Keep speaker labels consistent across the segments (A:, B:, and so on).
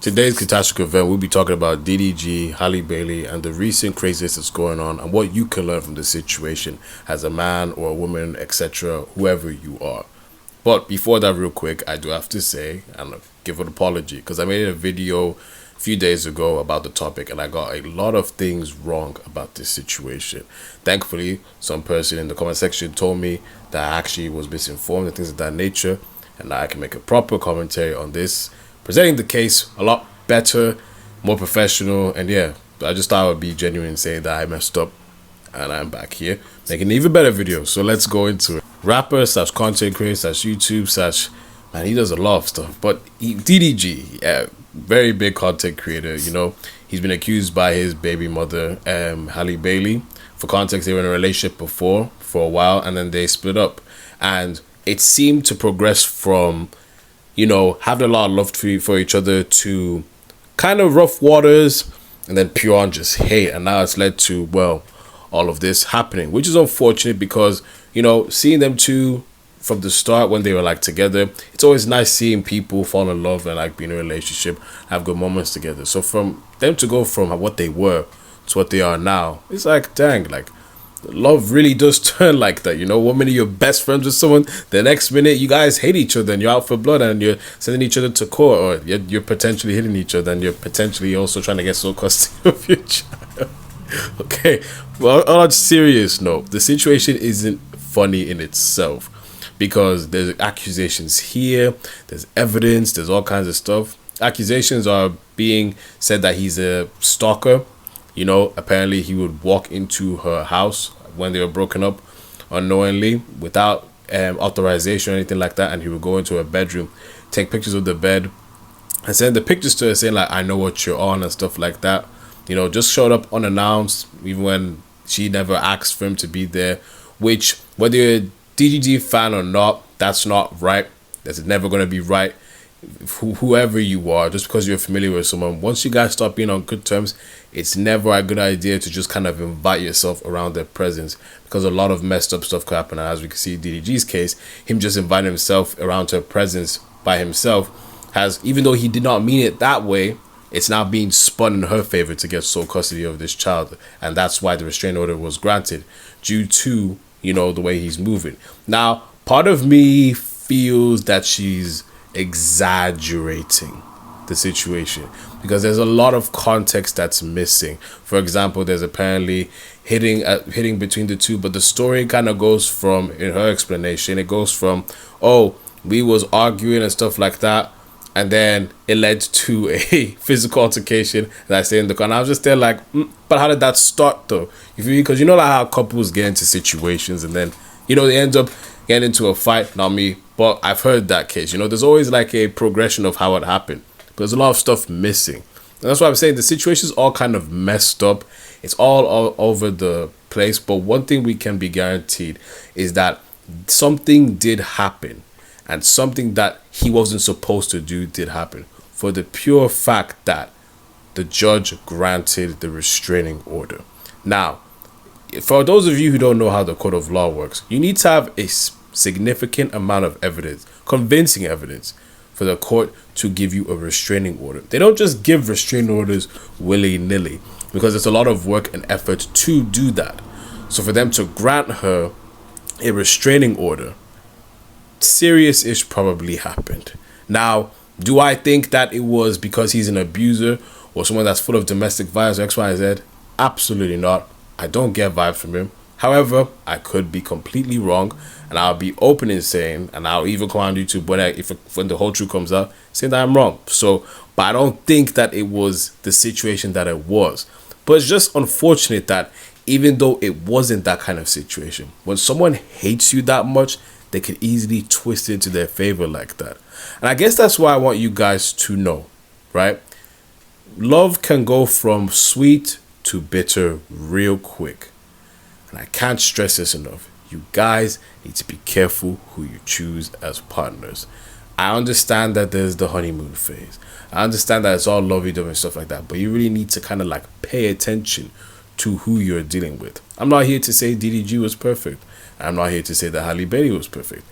A: Today's catastrophic event, we'll be talking about DDG, Halle Bailey, and the recent craziness that's going on, and what you can learn from the situation as a man or a woman, etc., whoever you are. But before that, real quick, I do have to say and give an apology because I made a video a few days ago about the topic and I got a lot of things wrong about this situation. Thankfully, some person in the comment section told me that I actually was misinformed and things of that nature, and I can make a proper commentary on this, presenting the case a lot better, more professional, and yeah, I just thought I would be genuine and say that I messed up and I'm back here making an even better video. So let's go into it. Rapper slash content creator slash YouTube slash, man, he does a lot of stuff, but DDG, yeah, very big content creator, you know. He's been accused by his baby mother, Halle Bailey. For context, they were in a relationship before for a while and then they split up, and it seemed to progress from, you know, having a lot of love for each other to kind of rough waters and then pure on just hate. And now it's led to, well, all of this happening, which is unfortunate because, you know, seeing them two from the start when they were like together, it's always nice seeing people fall in love and like be in a relationship, have good moments together. So from them to go from what they were to what they are now, it's like, dang, like love really does turn like that. You know, 1 minute you're best friends with someone, the next minute you guys hate each other and you're out for blood and you're sending each other to court, or you're potentially hitting each other and you're potentially also trying to get sole custody of your child. Okay, well, on a serious note, the situation isn't funny in itself because there's accusations here, there's evidence, there's all kinds of stuff. Accusations are being said that he's a stalker. You know, apparently he would walk into her house when they were broken up unknowingly without authorization or anything like that, and he would go into her bedroom, take pictures of the bed and send the pictures to her saying like, I know what you're on and stuff like that. You know, just showed up unannounced even when she never asked for him to be there, which, whether you're a DDG fan or not, that's not right. That's never going to be right. Whoever you are, just because you're familiar with someone, once you guys start being on good terms, it's never a good idea to just kind of invite yourself around their presence, because a lot of messed up stuff could happen. And as we can see in DDG's case, him just inviting himself around her presence by himself has, even though he did not mean it that way, it's now being spun in her favor to get sole custody of this child, and that's why the restraining order was granted, due to, you know, the way he's moving. Now, part of me feels that she's exaggerating the situation because there's a lot of context that's missing. For example, there's apparently hitting between the two, but the story kind of goes from, in her explanation, it goes from, oh, we was arguing and stuff like that, and then it led to a physical altercation, and I say in the car, and I was just there like, but how did that start though? Because you know like how couples get into situations and then, you know, they end up getting into a fight. Not me, but I've heard that case. You know, there's always like a progression of how it happened, but there's a lot of stuff missing, and that's why I'm saying the situation's all kind of messed up. It's all over the place, but one thing we can be guaranteed is that something did happen, and something that he wasn't supposed to do did happen, for the pure fact that the judge granted the restraining order. Now, for those of you who don't know how the court of law works, you need to have a significant amount of evidence, convincing evidence, for the court to give you a restraining order. They don't just give restraining orders willy-nilly, because it's a lot of work and effort to do that. So for them to grant her a restraining order, serious-ish probably happened. Now, do I think that it was because he's an abuser or someone that's full of domestic violence or X, Y, Z? Absolutely not. I don't get vibes from him. However, I could be completely wrong, and I'll be open in saying, and I'll even come on YouTube when the whole truth comes out, saying that I'm wrong. So, but I don't think that it was the situation that it was. But it's just unfortunate that even though it wasn't that kind of situation, when someone hates you that much, they can easily twist it into their favor like that. And I guess that's why I want you guys to know, right? Love can go from sweet to bitter real quick. And I can't stress this enough. You guys need to be careful who you choose as partners. I understand that there's the honeymoon phase. I understand that it's all lovey-dovey and stuff like that. But you really need to kind of like pay attention to who you're dealing with. I'm not here to say DDG was perfect. I'm not here to say that Halle Bailey was perfect.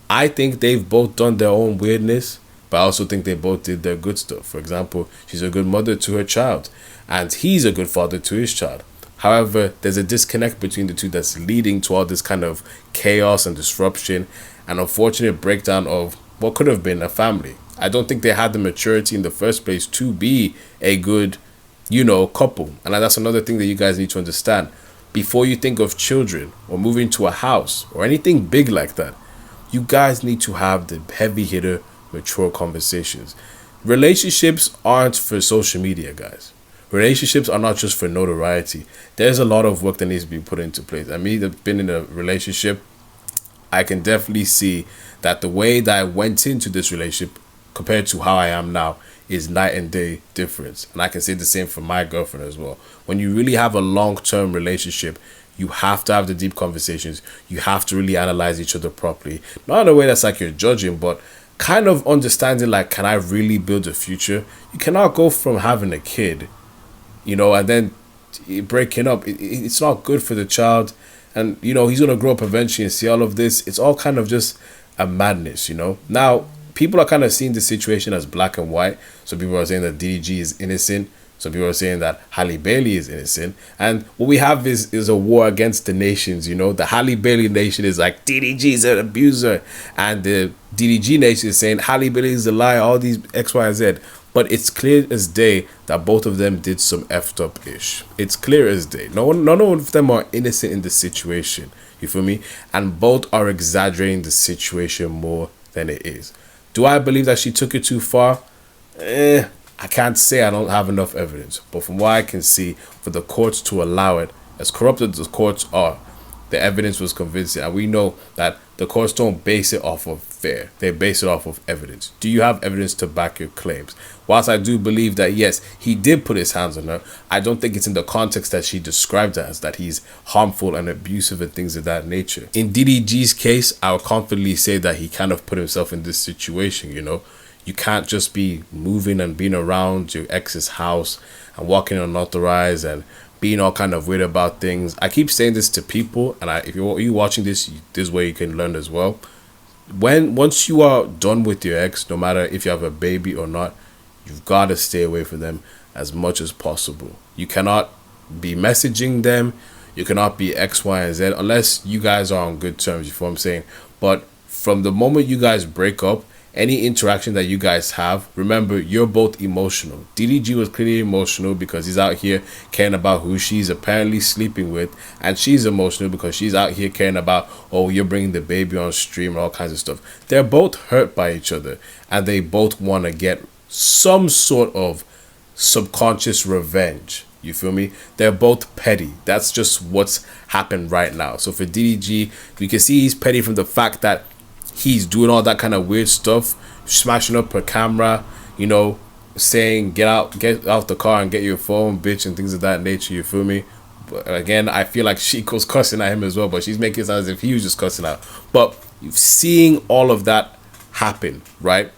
A: I think they've both done their own weirdness but I also think they both did their good stuff. For example, she's a good mother to her child, and he's a good father to his child. However, there's a disconnect between the two that's leading to all this kind of chaos and disruption and unfortunate breakdown of what could have been a family. I don't think they had the maturity in the first place to be a good, couple. And that's another thing that you guys need to understand. Before you think of children or moving to a house or anything big like that, you guys need to have the heavy hitter, mature conversations. Relationships aren't for social media, guys. Relationships are not just for notoriety. There's a lot of work that needs to be put into place. I mean, I've been in a relationship. I can definitely see that the way that I went into this relationship compared to how I am now is night and day difference. And I can say the same for my girlfriend as well. When you really have a long-term relationship, you have to have the deep conversations. You have to really analyze each other properly. Not in a way that's like you're judging, but kind of understanding like, can I really build a future? You cannot go from having a kid, and then breaking up. It's not good for the child. And, he's going to grow up eventually and see all of this. It's all kind of just a madness, Now, people are kind of seeing the situation as black and white. So people are saying that DDG is innocent. Some people are saying that Halle Bailey is innocent. And what we have is a war against the nations, The Halle Bailey nation is like, DDG is an abuser. And the DDG nation is saying Halle Bailey is a liar, all these X, Y, and Z. But it's clear as day that both of them did some effed up ish. It's clear as day. None of them are innocent in the situation. You feel me? And both are exaggerating the situation more than it is. Do I believe that she took it too far? I can't say. I don't have enough evidence. But from what I can see, for the courts to allow it, as corrupted as the courts are, the evidence was convincing. And we know that the courts don't base it off of fair. They base it off of evidence. Do you have evidence to back your claims? Whilst I do believe that, yes, he did put his hands on her, I don't think it's in the context that she described it as, that he's harmful and abusive and things of that nature. In DDG's case, I would confidently say that he kind of put himself in this situation, You can't just be moving and being around your ex's house and walking unauthorized and being all kind of weird about things. I keep saying this to people, and if you're watching this, this way you can learn as well. Once you are done with your ex, no matter if you have a baby or not, you've got to stay away from them as much as possible. You cannot be messaging them. You cannot be X, Y, and Z unless you guys are on good terms. You feel what I'm saying? But from the moment you guys break up, any interaction that you guys have, remember, you're both emotional. DDG was clearly emotional because he's out here caring about who she's apparently sleeping with, and she's emotional because she's out here caring about, oh, you're bringing the baby on stream and all kinds of stuff. They're both hurt by each other, and they both want to get some sort of subconscious revenge. You feel me? They're both petty. That's just what's happened right now. So for DDG, we can see he's petty from the fact that he's doing all that kind of weird stuff, smashing up her camera, saying get out the car and get your phone, bitch, and things of that nature. You feel me? But again, I feel like she goes cussing at him as well, but she's making it sound as if he was just cussing out. But seeing all of that happen, right?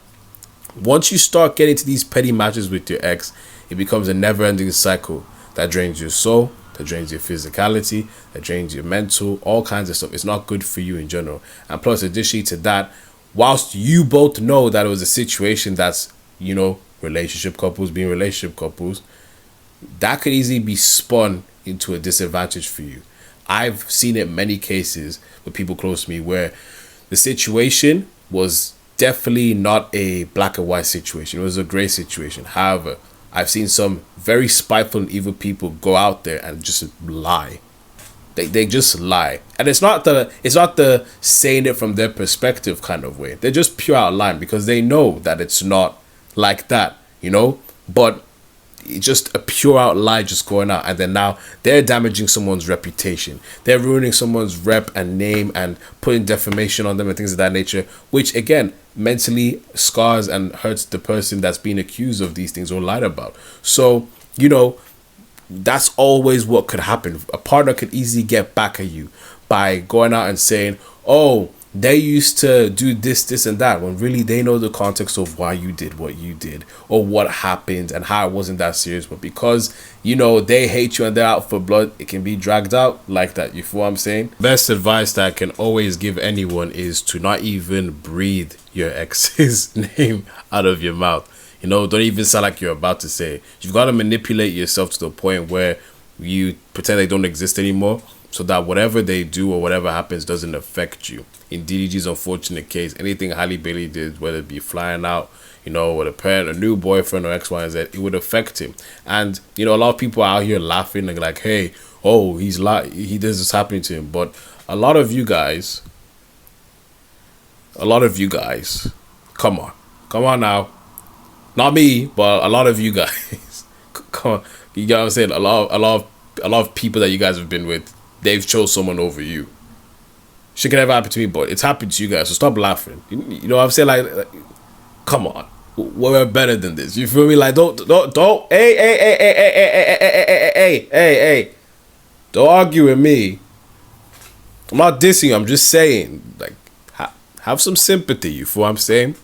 A: Once you start getting to these petty matches with your ex, it becomes a never-ending cycle that drains your soul, that drains your physicality, that drains your mental, all kinds of stuff. It's not good for you in general. And plus, additionally to that, whilst you both know that it was a situation that's, relationship couples being relationship couples, that could easily be spun into a disadvantage for you. I've seen it in many cases with people close to me where the situation was definitely not a black and white situation. It was a gray situation. However, I've seen some very spiteful and evil people go out there and just lie. They just lie. And it's not the saying it from their perspective kind of way. They're just pure out lying because they know that it's not like that, But it's just a pure out lie just going out, and then now they're damaging someone's reputation. They're ruining someone's rep and name and putting defamation on them and things of that nature, which again mentally scars and hurts the person that's being accused of these things or lied about. So that's always what could happen. A partner could easily get back at you by going out and saying, oh, they used to do this, and that, when really they know the context of why you did what you did or what happened and how it wasn't that serious. But because, they hate you and they're out for blood, it can be dragged out like that. You feel what I'm saying? Best advice that I can always give anyone is to not even breathe your ex's name out of your mouth. Don't even sound like you're about to say it. You've got to manipulate yourself to the point where you pretend they don't exist anymore, so that whatever they do or whatever happens doesn't affect you. In DDG's unfortunate case, anything Halle Bailey did, whether it be flying out, with a parent, a new boyfriend, or X, Y, and Z, it would affect him. And, a lot of people are out here laughing and like, hey, oh, he does this happening to him. But a lot of you guys, come on now. Not me, but a lot of you guys, come on. You get what I'm saying? A lot of people that you guys have been with, they've chose someone over you. Shit can never happen to me, but it's happened to you guys. So stop laughing. You know what I'm saying? Like come on, we're better than this. You feel me? Like don't. Hey. Don't argue with me. I'm not dissing you. I'm just saying, like, have some sympathy. You feel what I'm saying?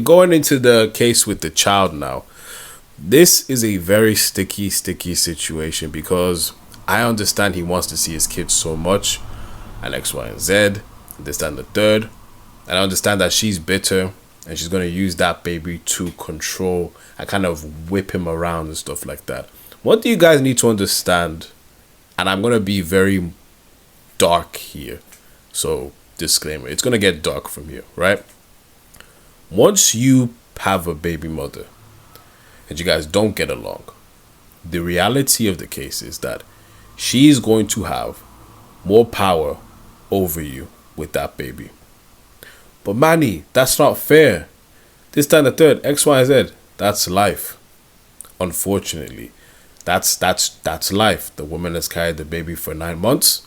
A: Going into the case with the child now. This is a very sticky situation because I understand he wants to see his kids so much, and X, Y, and Z, this, and the third. And I understand that she's bitter and she's going to use that baby to control and kind of whip him around and stuff like that. What do you guys need to understand? And I'm going to be very dark here. So, disclaimer, it's going to get dark from here, right? Once you have a baby mother and you guys don't get along, the reality of the case is that she's going to have more power over you with that baby. But Manny, that's not fair. This time the third, X, Y, Z, that's life. Unfortunately, that's life. The woman has carried the baby for 9 months.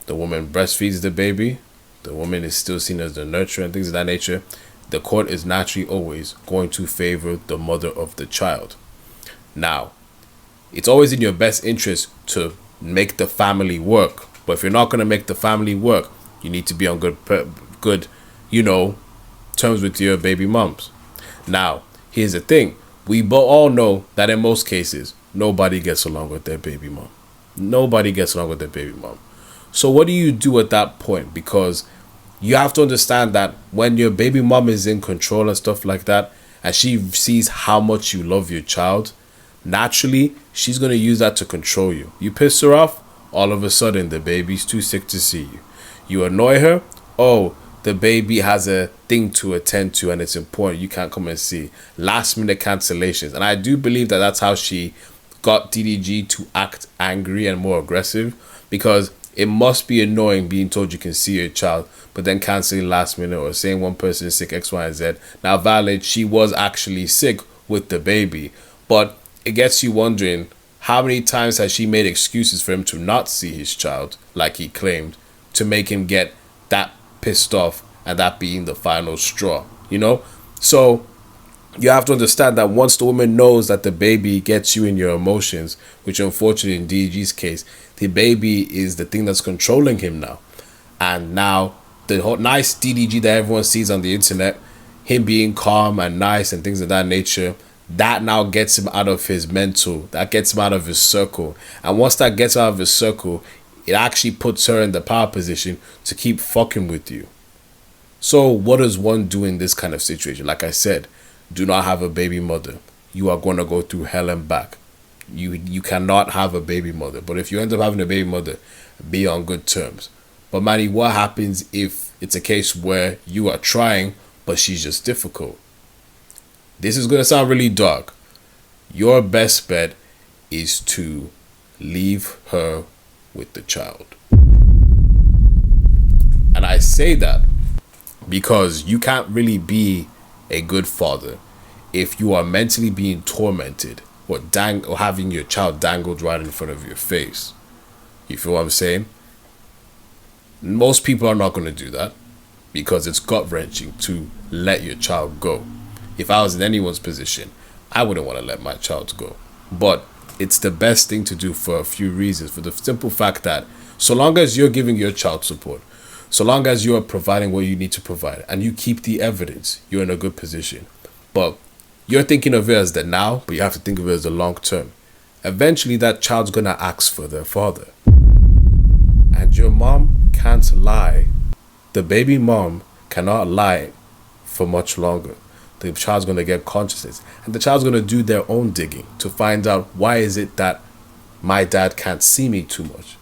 A: The woman breastfeeds the baby. The woman is still seen as the nurturer and things of that nature. The court is naturally always going to favor the mother of the child. Now, it's always in your best interest to make the family work. But if you're not going to make the family work, you need to be on good terms with your baby moms. Now, here's the thing. We both all know that in most cases, nobody gets along with their baby mom. Nobody gets along with their baby mom. So what do you do at that point? Because you have to understand that when your baby mom is in control and stuff like that, and she sees how much you love your child, naturally, she's going to use that to control you. You piss her off, all of a sudden, the baby's too sick to see you. You annoy her, oh, the baby has a thing to attend to and it's important, you can't come and see. Last minute cancellations. And I do believe that that's how she got DDG to act angry and more aggressive, because it must be annoying being told you can see your child, but then canceling last minute or saying one person is sick, X, Y, and Z. Now, valid, she was actually sick with the baby, but it gets you wondering, how many times has she made excuses for him to not see his child, like he claimed, to make him get that pissed off and that being the final straw, So you have to understand that once the woman knows that the baby gets you in your emotions, which unfortunately in DG's case, the baby is the thing that's controlling him now. And now the whole nice DDG that everyone sees on the internet, him being calm and nice and things of that nature, that now gets him out of his mental, that gets him out of his circle. And once that gets out of his circle, it actually puts her in the power position to keep fucking with you. So what does one do in this kind of situation? Like I said, do not have a baby mother. You are going to go through hell and back. You cannot have a baby mother. But if you end up having a baby mother, be on good terms. But Manny, what happens if it's a case where you are trying, but she's just difficult? This is going to sound really dark. Your best bet is to leave her with the child. And I say that because you can't really be a good father if you are mentally being tormented or having your child dangled right in front of your face. You feel what I'm saying? Most people are not going to do that because it's gut-wrenching to let your child go. If I was in anyone's position, I wouldn't want to let my child go. But it's the best thing to do for a few reasons. For the simple fact that so long as you're giving your child support, So long as you are providing what you need to provide and you keep the evidence, you're in a good position. But you're thinking of it as the now, but you have to think of it as the long term. Eventually, that child's going to ask for their father. And your mom can't lie. The baby mom cannot lie for much longer. The child's going to get consciousness. And the child's going to do their own digging to find out, why is it that my dad can't see me too much?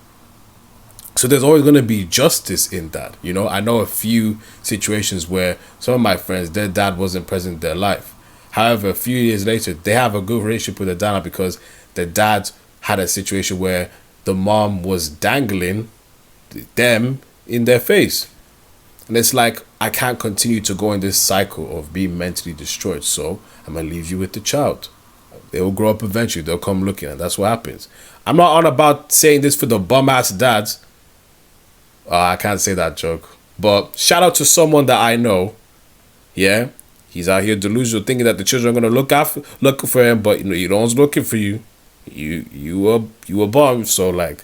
A: So there's always going to be justice in that. You know, I know a few situations where some of my friends, their dad wasn't present in their life. However, a few years later, they have a good relationship with their dad because the dad had a situation where the mom was dangling them in their face. And it's like, I can't continue to go in this cycle of being mentally destroyed. So I'm going to leave you with the child. They will grow up eventually. They'll come looking, and that's what happens. I'm not on about saying this for the bum-ass dads. I can't say that joke. But shout out to someone that I know. Yeah. He's out here delusional, thinking that the children are going to look for him. But, you know one's looking for you. You a bum. So, like,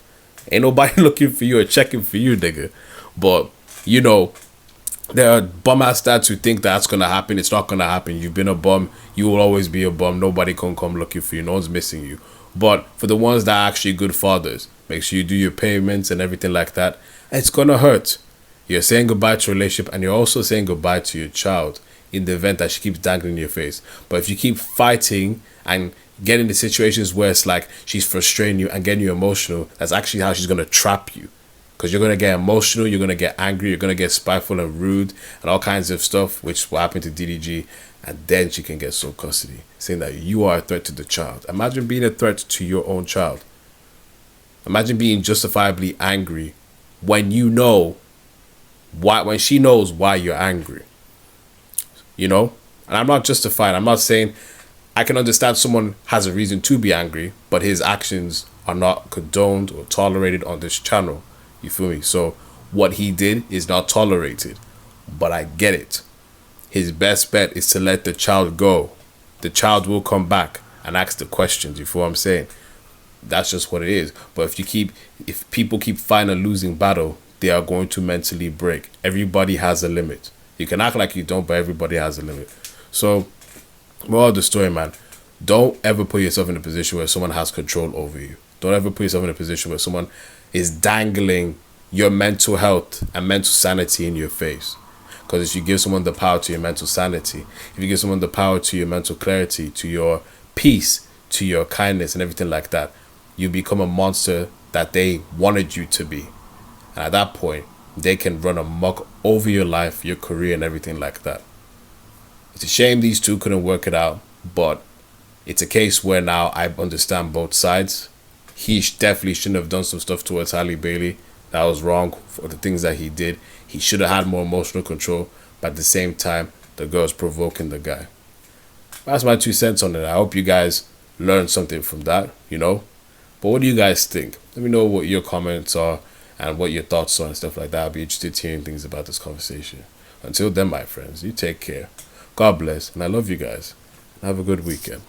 A: ain't nobody looking for you or checking for you, nigga. But, you know, there are bum-ass dads who think that's going to happen. It's not going to happen. You've been a bum. You will always be a bum. Nobody can come looking for you. No one's missing you. But for the ones that are actually good fathers, make sure you do your payments and everything like that. It's going to hurt. You're saying goodbye to a relationship, and you're also saying goodbye to your child in the event that she keeps dangling in your face. But if you keep fighting and getting into situations where it's like she's frustrating you and getting you emotional, that's actually how she's going to trap you. Because you're going to get emotional, you're going to get angry, you're going to get spiteful and rude and all kinds of stuff, which will happen to DDG. And then she can get sole custody, saying that you are a threat to the child. Imagine being a threat to your own child. Imagine being justifiably angry when you know why, when she knows why you're angry. You know? And I'm not justified. I'm not saying, I can understand someone has a reason to be angry, but his actions are not condoned or tolerated on this channel. You feel me? So what he did is not tolerated, but I get it. His best bet is to let the child go. The child will come back and ask the questions. You feel what I'm saying? That's just what it is. But if people keep fighting a losing battle, they are going to mentally break. Everybody has a limit. You can act like you don't, but everybody has a limit. So, moral of the story, man, don't ever put yourself in a position where someone has control over you. Don't ever put yourself in a position where someone is dangling your mental health and mental sanity in your face. Because if you give someone the power to your mental sanity, if you give someone the power to your mental clarity, to your peace, to your kindness and everything like that, you become a monster that they wanted you to be. And at that point, they can run amok over your life, your career, and everything like that. It's a shame these two couldn't work it out, but it's a case where now I understand both sides. He definitely shouldn't have done some stuff towards Halle Bailey. That was wrong for the things that he did. He should have had more emotional control, but at the same time, the girl's provoking the guy. That's my 2 cents on it. I hope you guys learned something from that, you know. But what do you guys think? Let me know what your comments are and what your thoughts are and stuff like that. I'll be interested in hearing things about this conversation. Until then, my friends, you take care. God bless, and I love you guys. Have a good weekend.